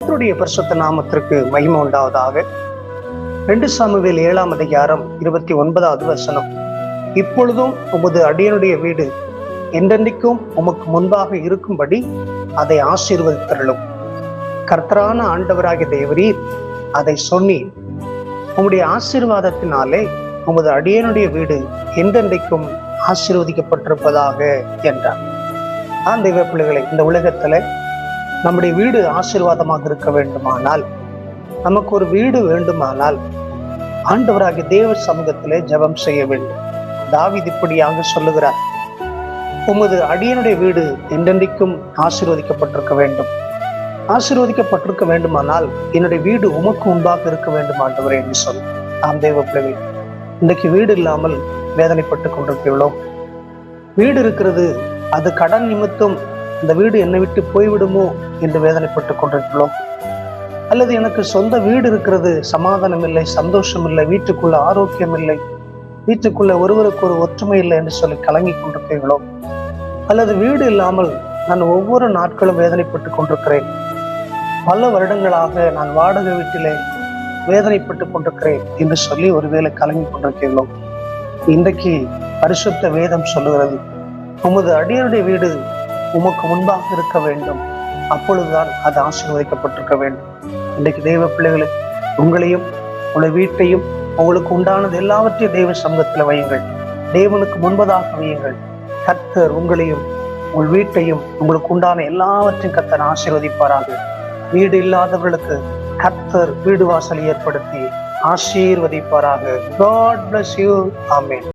கர்த்தருடைய பரிசுத்த நாமத்திற்கு மகிமை உண்டாவதாக. 2 சாமுவேல் 7ஆம் அதிகாரம் 29வது வசனம். இப்பொழுதும் உமது அடியனுடைய வீடு என்றென்றைக்கும் உமக்கு முன்பாக இருக்கும்படி அதை ஆசீர்வதித்தருளும். கர்த்தரான ஆண்டவராகிய தேவரீர் அதை சொன்னீர். உம்முடைய ஆசீர்வாதத்தினாலே உமது அடியனுடைய வீடு என்றென்றைக்கும் ஆசீர்வதிக்கப்பட்டிருப்பதாக என்றார். தெய்வ பிள்ளைகளை, இந்த உலகத்துல நம்முடைய வீடு ஆசீர்வாதமாக இருக்க வேண்டுமானால், நமக்கு ஒரு வீடு வேண்டுமானால் ஆண்டவராகிய தேவ சமூகத்திலே ஜெபம் செய்ய வேண்டும். தாவீது இப்படியாக சொல்லுகிறார், உமது அடியனுடைய வீடு என்றென்றைக்கும் ஆசீர்வதிக்கப்பட்டிருக்க வேண்டும். ஆசீர்வதிக்கப்பட்டிருக்க வேண்டுமானால் என்னுடைய வீடு உமக்கு முன்பாக இருக்க வேண்டும் ஆண்டவரே என்று சொல். தேவ பிள்ளைகள், இன்றைக்கு வீடு இல்லாமல் வேதனைப்பட்டு கொண்டிருக்கிறோம். வீடு இருக்கிறது, அது கடன் நிமித்தம் இந்த வீடு என்னை விட்டு போய்விடுமோ என்று வேதனைப்பட்டு கொண்டிருக்கிறோம். அல்லது எனக்கு சொந்த வீடு இருக்கிறது, சமாதானம் இல்லை, சந்தோஷம் இல்லை, வீட்டுக்குள்ள ஆரோக்கியம் இல்லை, வீட்டுக்குள்ள ஒருவருக்கு ஒரு ஒற்றுமை இல்லை என்று சொல்லி கலங்கி கொண்டிருக்கிறீர்களோ? அல்லது வீடு இல்லாமல் நான் ஒவ்வொரு நாட்களும் வேதனைப்பட்டு கொண்டிருக்கிறேன், பல வருடங்களாக நான் வாடகை வீட்டிலே வேதனைப்பட்டு கொண்டிருக்கிறேன் என்று சொல்லி ஒருவேளை கலங்கி கொண்டிருக்கிறீர்களோ? இன்றைக்கு பரிசுத்த வேதம் சொல்லுகிறது, உமது அடியனுடைய வீடு உமக்கு முன்பாக இருக்க வேண்டும், அப்பொழுதுதான் அது ஆசீர்வதிக்கப்பட்டிருக்க வேண்டும். இன்றைக்கு தெய்வ பிள்ளைகளை, உங்களையும் உங்களுடைய வீட்டையும் உங்களுக்கு உண்டானது எல்லாவற்றையும் தெய்வ சமூகத்தில் வையுங்கள். தேவனுக்கு முன்பதாக வையுங்கள். கர்த்தர் உங்களையும் உங்கள் வீட்டையும் உங்களுக்கு உண்டான எல்லாவற்றையும் கர்த்தர் ஆசீர்வதிப்பாராக. வீடு இல்லாதவர்களுக்கு கர்த்தர் வீடு வாசல் ஏற்படுத்தி ஆசீர்வதிப்பாராக. God bless you. Amen.